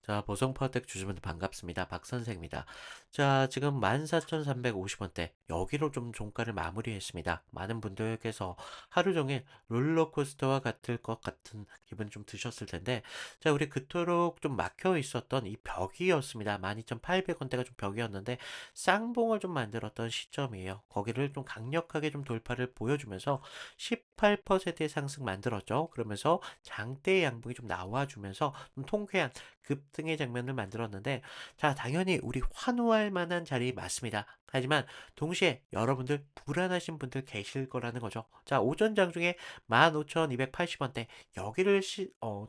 자, 보성포텍 주주분들 반갑습니다. 박 선생입니다. 자, 지금 14,350원대 여기로 좀 종가를 마무리했습니다. 많은 분들께서 하루 종일 롤러코스터와 같을 것 같은 기분 좀 드셨을 텐데, 자, 우리 그토록 좀 막혀 있었던 이 벽이었습니다. 12,800원대가 좀 벽이었는데 쌍봉을 좀 만들었던 시점이에요. 거기를 좀 강력하게 좀 돌파를 보여주면서 18%의 상승 만들었죠. 그러면서 장대 양봉이 좀 나와주면서 좀 통쾌한 급등의 장면을 만들었는데, 자, 당연히 우리 환호할 만한 자리 맞습니다. 하지만 동시에 여러분들 불안하신 분들 계실 거라는 거죠. 자, 오전 장중에 15,280원대 여기를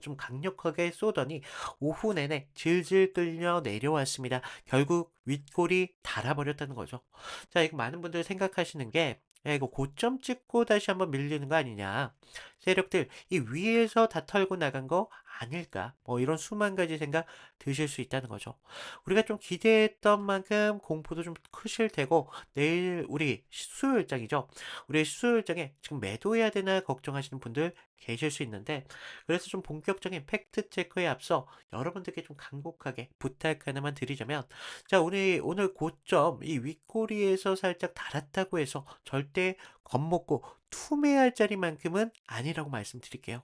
좀 강력하게 쏘더니 오후 내내 질질 끌려 내려왔습니다. 결국 윗골이 닳아버렸다는 거죠. 자, 이거 많은 분들 생각하시는 게, 야, 이거 고점 찍고 다시 한번 밀리는 거 아니냐. 세력들 이 위에서 다 털고 나간 거 아닐까? 뭐 이런 수만 가지 생각 드실 수 있다는 거죠. 우리가 좀 기대했던 만큼 공포도 좀 크실 테고, 내일 우리 수요일장이죠. 우리 수요일장에 지금 매도해야 되나 걱정하시는 분들 계실 수 있는데, 그래서 좀 본격적인 팩트 체크에 앞서 여러분들께 좀 간곡하게 부탁 하나만 드리자면, 자, 우리 오늘 고점 이 윗꼬리에서 살짝 달았다고 해서 절대 겁먹고 투매할 자리만큼은 아니라고 말씀드릴게요.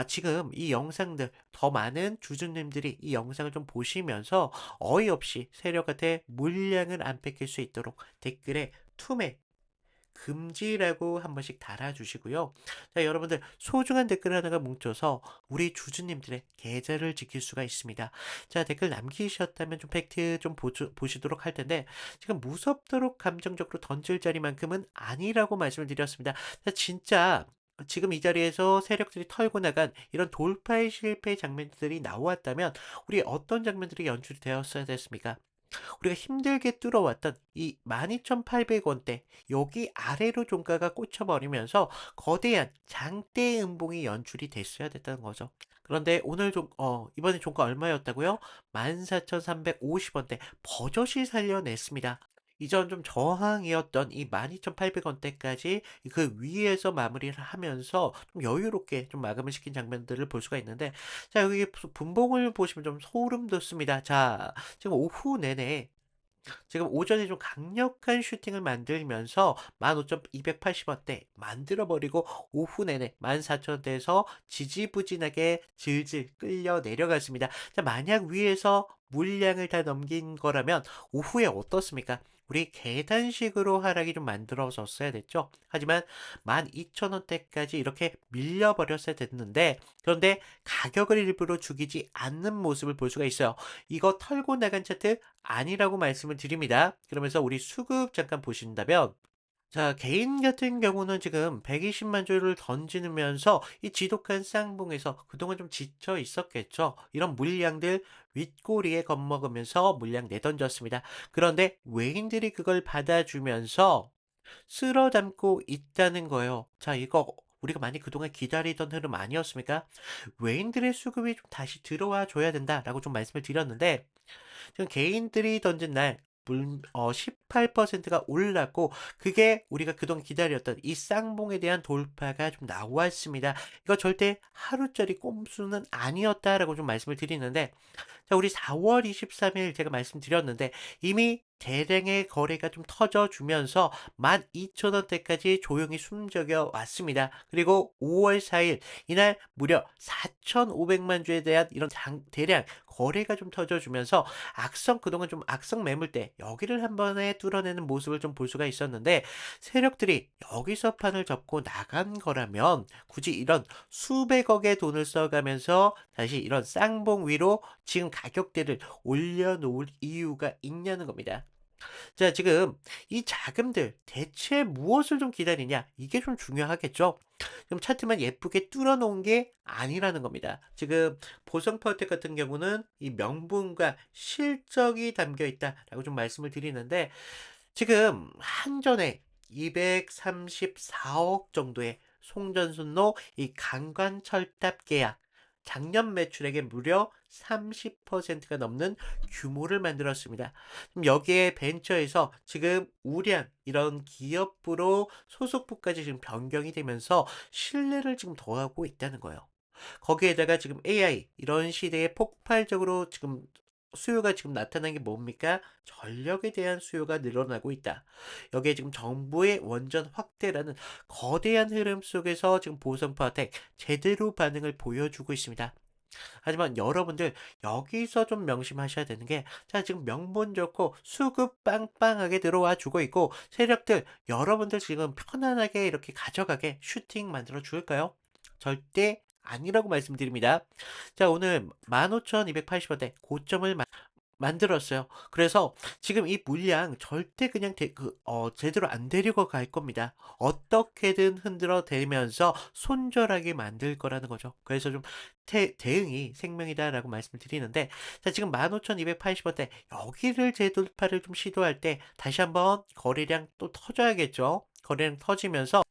지금 이 영상들 더 많은 주주님들이 이 영상을 좀 보시면서 어이없이 세력한테 물량을 안 뺏길 수 있도록 댓글에 투매 금지라고 한 번씩 달아주시고요. 자, 여러분들 소중한 댓글 하나가 뭉쳐서 우리 주주님들의 계좌를 지킬 수가 있습니다. 자, 댓글 남기셨다면 좀 팩트 좀 보시도록 할 텐데, 지금 무섭도록 감정적으로 던질 자리만큼은 아니라고 말씀을 드렸습니다. 자, 진짜 지금 이 자리에서 세력들이 털고 나간 이런 돌파의 실패 장면들이 나왔다면 우리 어떤 장면들이 연출이 되었어야 됐습니까? 우리가 힘들게 뚫어왔던 이 12,800원대 여기 아래로 종가가 꽂혀버리면서 거대한 장대 음봉이 연출이 됐어야 됐다는 거죠. 그런데 오늘 이번에 종가 얼마였다고요? 14,350원대 버젓이 살려냈습니다. 이전 좀 저항이었던 이 12,800원대까지 그 위에서 마무리를 하면서 좀 여유롭게 좀 마감을 시킨 장면들을 볼 수가 있는데, 자, 여기 분봉을 보시면 좀 소름 돋습니다. 자, 지금 오후 내내 지금 오전에 좀 강력한 슈팅을 만들면서 15,280원대 만들어버리고 오후 내내 14,000원대에서 지지부진하게 질질 끌려 내려갔습니다. 자, 만약 위에서 물량을 다 넘긴 거라면 오후에 어떻습니까? 우리 계단식으로 하락이 좀 만들어졌어야 됐죠. 하지만 12,000원대까지 이렇게 밀려버렸어야 됐는데, 그런데 가격을 일부러 죽이지 않는 모습을 볼 수가 있어요. 이거 털고 나간 차트 아니라고 말씀을 드립니다. 그러면서 우리 수급 잠깐 보신다면, 자, 개인 같은 경우는 지금 120만 주를 던지면서 이 지독한 쌍봉에서 그동안 좀 지쳐 있었겠죠. 이런 물량들 윗꼬리에 겁먹으면서 물량 내던졌습니다. 그런데 외인들이 그걸 받아주면서 쓸어 담고 있다는 거예요. 자, 이거 우리가 많이 그동안 기다리던 흐름 아니었습니까? 외인들의 수급이 좀 다시 들어와 줘야 된다라고 좀 말씀을 드렸는데, 지금 개인들이 던진 날 18%가 올랐고, 그게 우리가 그동안 기다렸던 이 쌍봉에 대한 돌파가 좀 나왔습니다. 이거 절대 하루짜리 꼼수는 아니었다라고 좀 말씀을 드리는데, 자, 우리 4월 23일 제가 말씀드렸는데 이미 대량의 거래가 좀 터져주면서 12,000원대까지 조용히 숨적여 왔습니다. 그리고 5월 4일 이날 무려 4,500만 주에 대한 이런 대량 거래가 좀 터져주면서 그동안 좀 악성 매물대 여기를 한 번에 뚫어내는 모습을 좀 볼 수가 있었는데, 세력들이 여기서 판을 접고 나간 거라면 굳이 이런 수백억의 돈을 써가면서 다시 이런 쌍봉 위로 지금 가격대를 올려놓을 이유가 있냐는 겁니다. 자, 지금 이 자금들 대체 무엇을 좀 기다리냐? 이게 좀 중요하겠죠? 그럼 차트만 예쁘게 뚫어놓은 게 아니라는 겁니다. 지금 보성퍼텍 같은 경우는 이 명분과 실적이 담겨 있다라고 좀 말씀을 드리는데, 지금 한전에 234억 정도의 송전순로 이 강관철답 계약, 작년 매출액의 무려 30%가 넘는 규모를 만들었습니다. 그럼 여기에 벤처에서 지금 우량 이런 기업부로 소속부까지 지금 변경이 되면서 신뢰를 지금 더하고 있다는 거예요. 거기에다가 지금 AI 이런 시대에 폭발적으로 지금 수요가 지금 나타난 게 뭡니까? 전력에 대한 수요가 늘어나고 있다. 여기에 지금 정부의 원전 확대라는 거대한 흐름 속에서 지금 보성파텍 제대로 반응을 보여주고 있습니다. 하지만 여러분들 여기서 좀 명심하셔야 되는 게, 자, 지금 명분 좋고 수급 빵빵하게 들어와 주고 있고 세력들 여러분들 지금 편안하게 이렇게 가져가게 슈팅 만들어 줄까요? 절대 아니라고 말씀드립니다. 자, 오늘 15,280원대 고점을 만들었어요. 그래서 지금 이 물량 절대 그냥 제대로 안 데리고 갈 겁니다. 어떻게든 흔들어 대면서 손절하게 만들 거라는 거죠. 그래서 좀 대응이 생명이다라고 말씀을 드리는데, 자, 지금 15,280원대 여기를 재돌파를 좀 시도할 때 다시 한번 거래량 또 터져야겠죠. 거래량 터지면서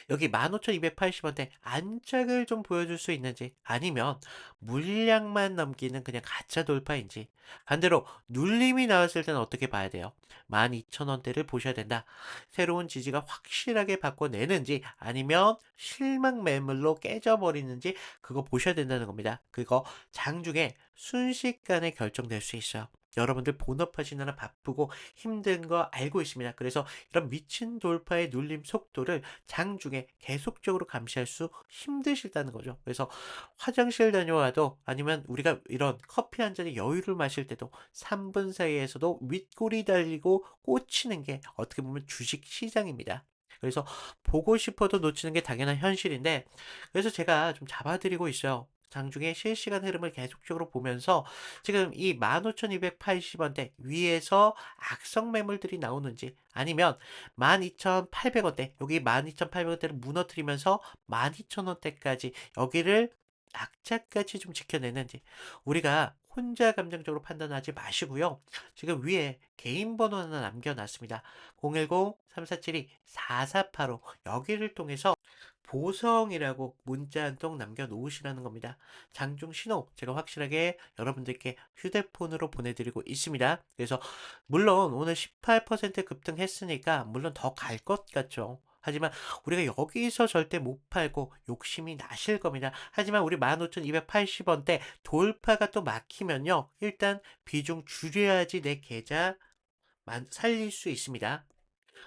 여기 15,280원대 안짝을 좀 보여줄 수 있는지, 아니면 물량만 넘기는 그냥 가짜 돌파인지, 반대로 눌림이 나왔을 때는 어떻게 봐야 돼요? 12,000원대를 보셔야 된다. 새로운 지지가 확실하게 바꿔내는지 아니면 실망 매물로 깨져버리는지 그거 보셔야 된다는 겁니다. 그거 장중에 순식간에 결정될 수 있어요. 여러분들 본업하시느라 바쁘고 힘든 거 알고 있습니다. 그래서 이런 미친 돌파의 눌림 속도를 장중에 계속적으로 감시할 수 힘드시다는 거죠. 그래서 화장실 다녀와도, 아니면 우리가 이런 커피 한 잔에 여유를 마실 때도 3분 사이에서도 윗골이 달리고 꽂히는 게 어떻게 보면 주식 시장입니다. 그래서 보고 싶어도 놓치는 게 당연한 현실인데, 그래서 제가 좀 잡아드리고 있어요. 장중에 실시간 흐름을 계속적으로 보면서 지금 이 15,280원대 위에서 악성 매물들이 나오는지, 아니면 12,800원대, 여기 12,800원대를 무너뜨리면서 12,000원대까지 여기를 악착같이 좀 지켜내는지, 우리가 혼자 감정적으로 판단하지 마시고요. 지금 위에 개인 번호 하나 남겨놨습니다. 010-3472-4485, 여기를 통해서 보성이라고 문자 한 통 남겨놓으시라는 겁니다. 장중 신호 제가 확실하게 여러분들께 휴대폰으로 보내드리고 있습니다. 그래서 물론 오늘 18% 급등했으니까 물론 더 갈 것 같죠. 하지만 우리가 여기서 절대 못 팔고 욕심이 나실 겁니다. 하지만 우리 15,280원대 돌파가 또 막히면요, 일단 비중 줄여야지 내 계좌 살릴 수 있습니다.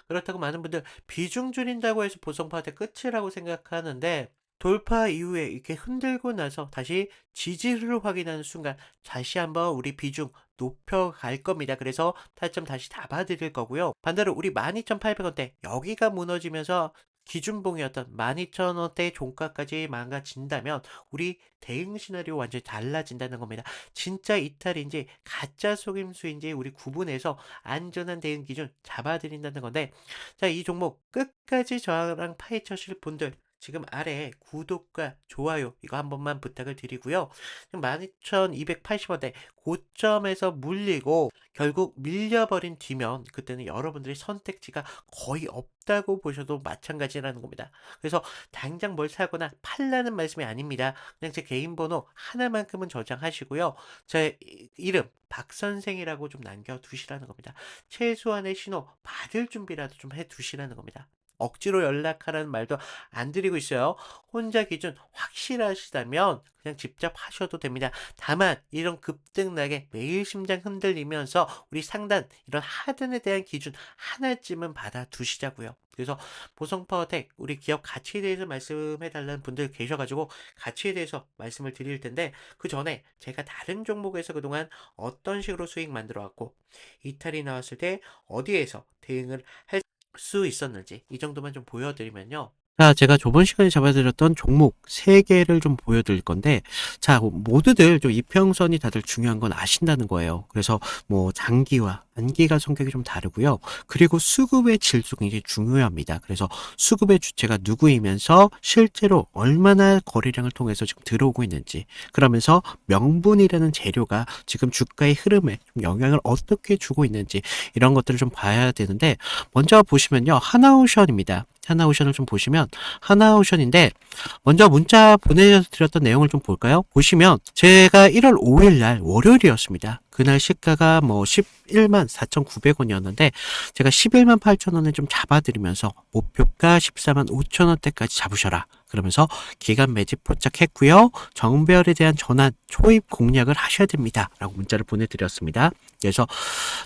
그렇다고 많은 분들 비중 줄인다고 해서 보성파의 끝이라고 생각하는데, 돌파 이후에 이렇게 흔들고 나서 다시 지지를 확인하는 순간 다시 한번 우리 비중 높여갈 겁니다. 그래서 타점 다시 잡아드릴 거고요. 반대로 우리 12,800원대 여기가 무너지면서 기준봉이었던 12,000원대 종가까지 망가진다면 우리 대응 시나리오 완전히 달라진다는 겁니다. 진짜 이탈인지 가짜 속임수인지 우리 구분해서 안전한 대응 기준 잡아드린다는 건데, 자, 이 종목 끝까지 저랑 파헤쳐실 분들 지금 아래 구독과 좋아요 이거 한 번만 부탁을 드리고요. 지금 12,280원대 고점에서 물리고 결국 밀려버린 뒤면 그때는 여러분들의 선택지가 거의 없다고 보셔도 마찬가지라는 겁니다. 그래서 당장 뭘 사거나 팔라는 말씀이 아닙니다. 그냥 제 개인 번호 하나만큼은 저장하시고요. 제 이름 박선생이라고 좀 남겨두시라는 겁니다. 최소한의 신호 받을 준비라도 좀 해두시라는 겁니다. 억지로 연락하라는 말도 안 드리고 있어요. 혼자 기준 확실하시다면 그냥 직접 하셔도 됩니다. 다만 이런 급등락에 매일 심장 흔들리면서 우리 상단 이런 하단에 대한 기준 하나쯤은 받아 두시자고요. 그래서 보성파워텍 우리 기업 가치에 대해서 말씀해 달라는 분들 계셔가지고 가치에 대해서 말씀을 드릴 텐데, 그 전에 제가 다른 종목에서 그동안 어떤 식으로 수익 만들어 왔고 이탈이 나왔을 때 어디에서 대응을 할 수 있었는지 이 정도만 좀 보여드리면요. 자, 제가 저번 시간에 잡아드렸던 종목 3개를 좀 보여드릴 건데, 자, 모두들 좀 이평선이 다들 중요한 건 아신다는 거예요. 그래서 뭐 장기와 단기가 성격이 좀 다르고요. 그리고 수급의 질도 굉장히 중요합니다. 그래서 수급의 주체가 누구이면서 실제로 얼마나 거래량을 통해서 지금 들어오고 있는지, 그러면서 명분이라는 재료가 지금 주가의 흐름에 좀 영향을 어떻게 주고 있는지, 이런 것들을 좀 봐야 되는데, 먼저 보시면요, 하나오션입니다. 하나오션을 좀 보시면 하나오션인데, 먼저 문자 보내드렸던 내용을 좀 볼까요? 보시면 제가 1월 5일 날 월요일이었습니다. 그날 시가가 뭐 11만 4,900원이었는데 제가 11만 8천원에 좀 잡아드리면서 목표가 14만 5천원대까지 잡으셔라 그러면서 기간 매집 포착했고요. 정배열에 대한 전환 초입 공략을 하셔야 됩니다. 라고 문자를 보내드렸습니다. 그래서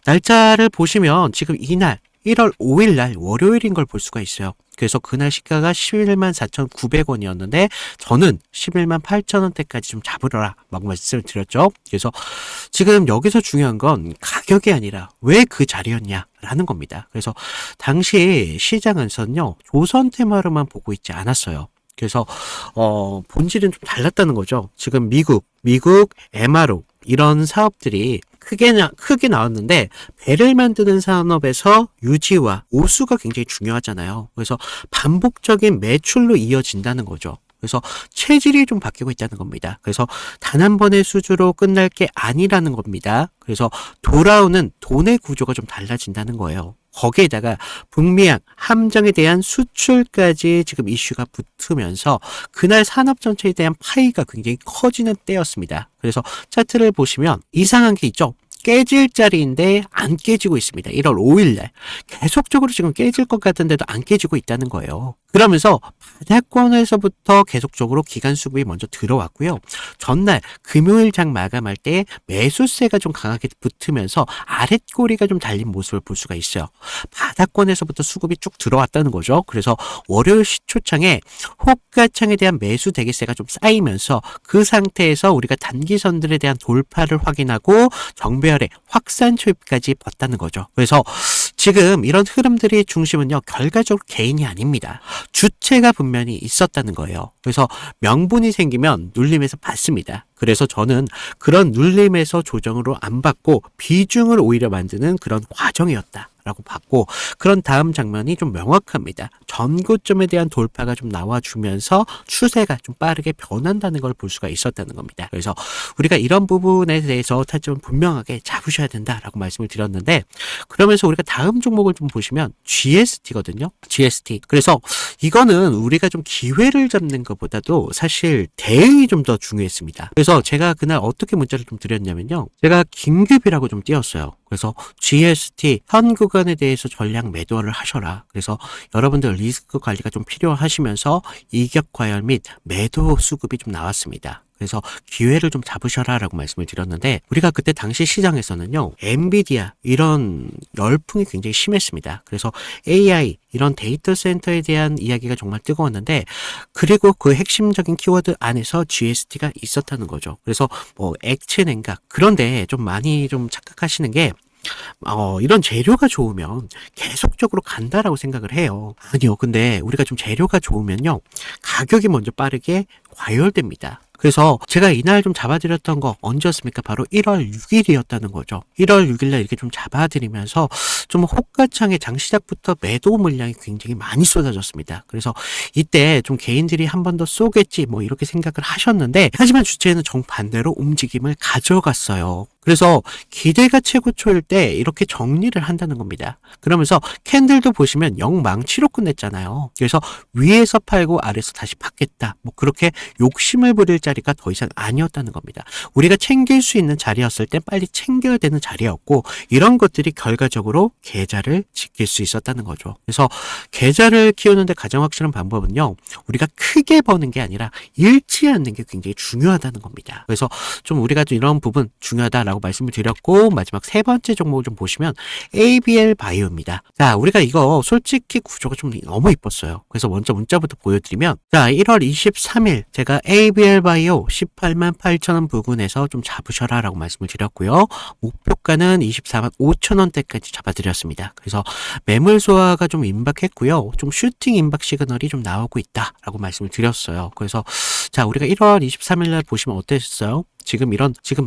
날짜를 보시면 지금 이날 1월 5일 날 월요일인 걸 볼 수가 있어요. 그래서 그날 시가가 11만 4,900원이었는데 저는 11만 8천원대까지 좀 잡으라 라고 말씀을 드렸죠. 그래서 지금 여기서 중요한 건 가격이 아니라 왜 그 자리였냐 라는 겁니다. 그래서 당시 시장에서는요 조선 테마로만 보고 있지 않았어요. 그래서 본질은 좀 달랐다는 거죠. 지금 미국 MRO 이런 사업들이 크게 나왔는데 배를 만드는 산업에서 유지와 오수가 굉장히 중요하잖아요. 그래서 반복적인 매출로 이어진다는 거죠. 그래서 체질이 좀 바뀌고 있다는 겁니다. 그래서 단 한 번의 수주로 끝날 게 아니라는 겁니다. 그래서 돌아오는 돈의 구조가 좀 달라진다는 거예요. 거기에다가 북미양 함정에 대한 수출까지 지금 이슈가 붙으면서 그날 산업 전체에 대한 파이가 굉장히 커지는 때였습니다. 그래서 차트를 보시면 이상한 게 있죠. 깨질 자리인데 안 깨지고 있습니다. 1월 5일 날 계속적으로 지금 깨질 것 같은데도 안 깨지고 있다는 거예요. 그러면서 바닥권에서부터 계속적으로 기간 수급이 먼저 들어왔고요. 전날 금요일 장 마감할 때 매수세가 좀 강하게 붙으면서 아랫꼬리가 좀 달린 모습을 볼 수가 있어요. 바닥권에서부터 수급이 쭉 들어왔다는 거죠. 그래서 월요일 시초창에 호가창에 대한 매수 대기세가 좀 쌓이면서 그 상태에서 우리가 단기선들에 대한 돌파를 확인하고 정배열의 확산 초입까지 봤다는 거죠. 그래서 지금 이런 흐름들의 중심은요 결과적으로 개인이 아닙니다. 주체가 분명히 있었다는 거예요. 그래서 명분이 생기면 눌림에서 받습니다. 그래서 저는 그런 눌림에서 조정으로 안 받고 비중을 오히려 만드는 그런 과정이었다 라고 봤고, 그런 다음 장면이 좀 명확합니다. 전고점에 대한 돌파가 좀 나와주면서 추세가 좀 빠르게 변한다는 걸 볼 수가 있었다는 겁니다. 그래서 우리가 이런 부분에 대해서 타점을 분명하게 잡으셔야 된다라고 말씀을 드렸는데, 그러면서 우리가 다음 종목을 좀 보시면 GST거든요. GST. 그래서 이거는 우리가 좀 기회를 잡는 것보다도 사실 대응이 좀 더 중요했습니다. 그래서 제가 그날 어떻게 문자를 좀 드렸냐면요. 제가 긴급이라고 좀 띄웠어요. 그래서 GST 현 구간에 대해서 전량 매도를 하셔라. 그래서 여러분들 리스크 관리가 좀 필요하시면서 이격 과열 및 매도 수급이 좀 나왔습니다. 그래서 기회를 좀 잡으셔라 라고 말씀을 드렸는데, 우리가 그때 당시 시장에서는요 엔비디아 이런 열풍이 굉장히 심했습니다. 그래서 AI 이런 데이터 센터에 대한 이야기가 정말 뜨거웠는데, 그리고 그 핵심적인 키워드 안에서 GST가 있었다는 거죠. 그래서 뭐 액체 냉각, 그런데 좀 많이 좀 착각하시는 게 이런 재료가 좋으면 계속적으로 간다라고 생각을 해요. 아니요. 근데 우리가 좀 재료가 좋으면요 가격이 먼저 빠르게 과열됩니다. 그래서 제가 이날 좀 잡아드렸던 거 언제였습니까? 바로 1월 6일이었다는 거죠. 1월 6일날 이렇게 좀 잡아드리면서 좀 호가창에 장시작부터 매도 물량이 굉장히 많이 쏟아졌습니다. 그래서 이때 좀 개인들이 한 번 더 쏘겠지 뭐 이렇게 생각을 하셨는데, 하지만 주체는 정반대로 움직임을 가져갔어요. 그래서 기대가 최고초일 때 이렇게 정리를 한다는 겁니다. 그러면서 캔들도 보시면 영망치로 끝냈잖아요. 그래서 위에서 팔고 아래서 다시 받겠다, 뭐 그렇게 욕심을 부릴 자리가 더 이상 아니었다는 겁니다. 우리가 챙길 수 있는 자리였을 때 빨리 챙겨야 되는 자리였고, 이런 것들이 결과적으로 계좌를 지킬 수 있었다는 거죠. 그래서 계좌를 키우는데 가장 확실한 방법은요 우리가 크게 버는 게 아니라 잃지 않는 게 굉장히 중요하다는 겁니다. 그래서 좀 우리가 좀 이런 부분 중요하다라고 말씀을 드렸고, 마지막 세 번째 종목을 좀 보시면 ABL 바이오입니다. 자, 우리가 이거 솔직히 구조가 좀 너무 이뻤어요. 그래서 먼저 문자부터 보여드리면, 자, 1월 23일 제가 ABL 바이오 18만 8천원 부근에서 좀 잡으셔라 라고 말씀을 드렸고요. 목표가는 24만 5천원대까지 잡아드렸습니다. 그래서 매물 소화가 좀 임박했고요. 좀 슈팅 임박 시그널이 좀 나오고 있다 라고 말씀을 드렸어요. 그래서 자, 우리가 1월 23일 날 보시면 어땠어요? 지금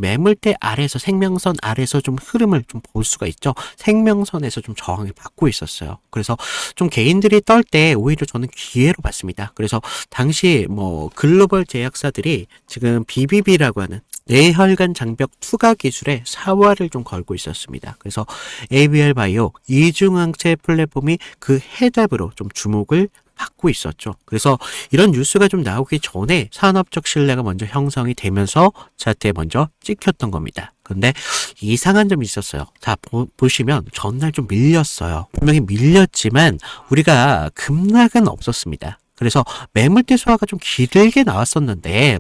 매물대 아래에서 생명선 아래에서 좀 흐름을 좀 볼 수가 있죠. 생명선에서 좀 저항을 받고 있었어요. 그래서 좀 개인들이 떨 때 오히려 저는 기회로 봤습니다. 그래서 당시 뭐 글로벌 제약사들이 지금 BBB라고 하는 뇌혈관 장벽 투과 기술에 사활을 좀 걸고 있었습니다. 그래서 ABL 바이오 이중항체 플랫폼이 그 해답으로 좀 주목을 받고 있었죠. 그래서 이런 뉴스가 좀 나오기 전에 산업적 신뢰가 먼저 형성이 되면서 차트에 먼저 찍혔던 겁니다. 근데 이상한 점이 있었어요. 자, 보시면 전날 좀 밀렸어요. 분명히 밀렸지만 우리가 급락은 없었습니다. 그래서 매물대 소화가 좀 길게 나왔었는데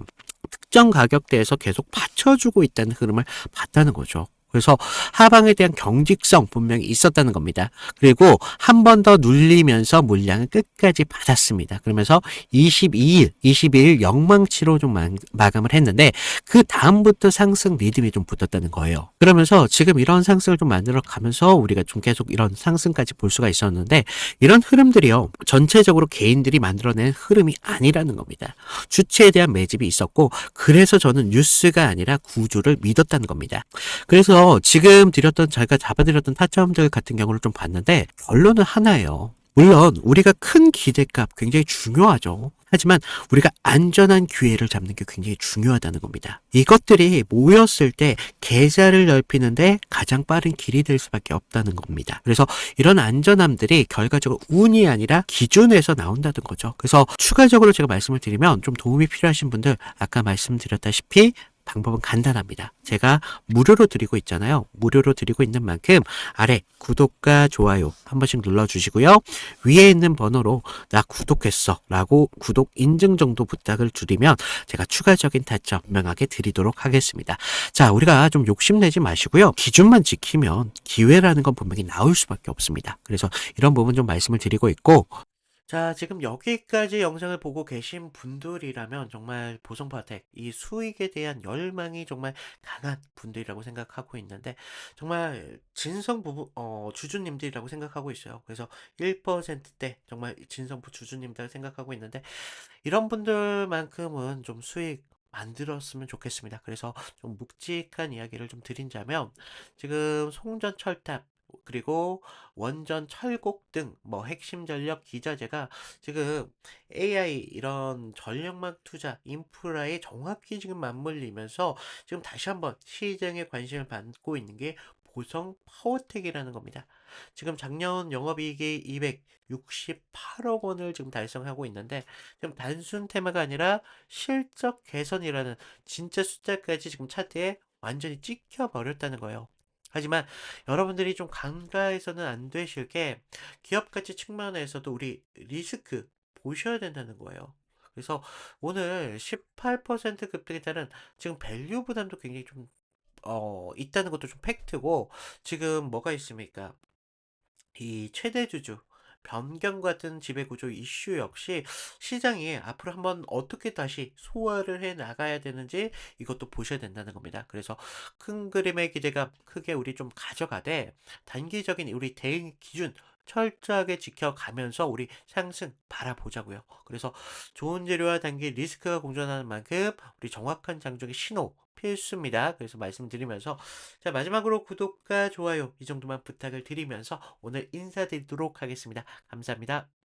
특정 가격대에서 계속 받쳐주고 있다는 흐름을 봤다는 거죠. 그래서 하방에 대한 경직성 분명히 있었다는 겁니다. 그리고 한 번 더 눌리면서 물량을 끝까지 받았습니다. 그러면서 22일 영망치로 좀 마감을 했는데 그 다음부터 상승 리듬이 좀 붙었다는 거예요. 그러면서 지금 이런 상승을 좀 만들어 가면서 우리가 좀 계속 이런 상승까지 볼 수가 있었는데 이런 흐름들이요. 전체적으로 개인들이 만들어낸 흐름이 아니라는 겁니다. 주체에 대한 매집이 있었고 그래서 저는 뉴스가 아니라 구조를 믿었다는 겁니다. 그래서 지금 제가 잡아드렸던 타점들 같은 경우를 좀 봤는데 결론은 하나예요. 물론 우리가 큰 기대값 굉장히 중요하죠. 하지만 우리가 안전한 기회를 잡는 게 굉장히 중요하다는 겁니다. 이것들이 모였을 때 계좌를 넓히는데 가장 빠른 길이 될 수밖에 없다는 겁니다. 그래서 이런 안전함들이 결과적으로 운이 아니라 기준에서 나온다는 거죠. 그래서 추가적으로 제가 말씀을 드리면 좀 도움이 필요하신 분들 아까 말씀드렸다시피 방법은 간단합니다. 제가 무료로 드리고 있잖아요. 무료로 드리고 있는 만큼 아래 구독과 좋아요 한 번씩 눌러주시고요. 위에 있는 번호로 나 구독했어 라고 구독 인증 정도 부탁을 드리면 제가 추가적인 타점 명하게 드리도록 하겠습니다. 자, 우리가 좀 욕심내지 마시고요. 기준만 지키면 기회라는 건 분명히 나올 수밖에 없습니다. 그래서 이런 부분 좀 말씀을 드리고 있고 자, 지금 여기까지 영상을 보고 계신 분들이라면 정말 보성파텍, 이 수익에 대한 열망이 정말 강한 분들이라고 생각하고 있는데, 정말 주주님들이라고 생각하고 있어요. 그래서 1%대 정말 진성부 주주님들 생각하고 있는데, 이런 분들만큼은 좀 수익 만들었으면 좋겠습니다. 그래서 좀 묵직한 이야기를 좀 드린다면, 지금 송전철탑, 그리고 원전 철곡 등 뭐 핵심 전력 기자재가 지금 AI 이런 전력망 투자 인프라에 정확히 지금 맞물리면서 지금 다시 한번 시장의 관심을 받고 있는 게 보성 파워텍이라는 겁니다. 지금 작년 영업이익이 268억 원을 지금 달성하고 있는데 지금 단순 테마가 아니라 실적 개선이라는 진짜 숫자까지 지금 차트에 완전히 찍혀 버렸다는 거예요. 하지만 여러분들이 좀 간과해서는 안 되실 게 기업 가치 측면에서도 우리 리스크 보셔야 된다는 거예요. 그래서 오늘 18% 급등했다는 지금 밸류 부담도 굉장히 좀 있다는 것도 좀 팩트고 지금 뭐가 있습니까? 이 최대 주주 변경 같은 지배구조 이슈 역시 시장이 앞으로 한번 어떻게 다시 소화를 해 나가야 되는지 이것도 보셔야 된다는 겁니다. 그래서 큰 그림의 기대감 크게 우리 좀 가져가되 단기적인 우리 대응 기준 철저하게 지켜가면서 우리 상승 바라보자고요. 그래서 좋은 재료와 단기 리스크가 공존하는 만큼 우리 정확한 장중의 신호 필수입니다. 그래서 말씀드리면서 자, 마지막으로 구독과 좋아요 이 정도만 부탁을 드리면서 오늘 인사드리도록 하겠습니다. 감사합니다.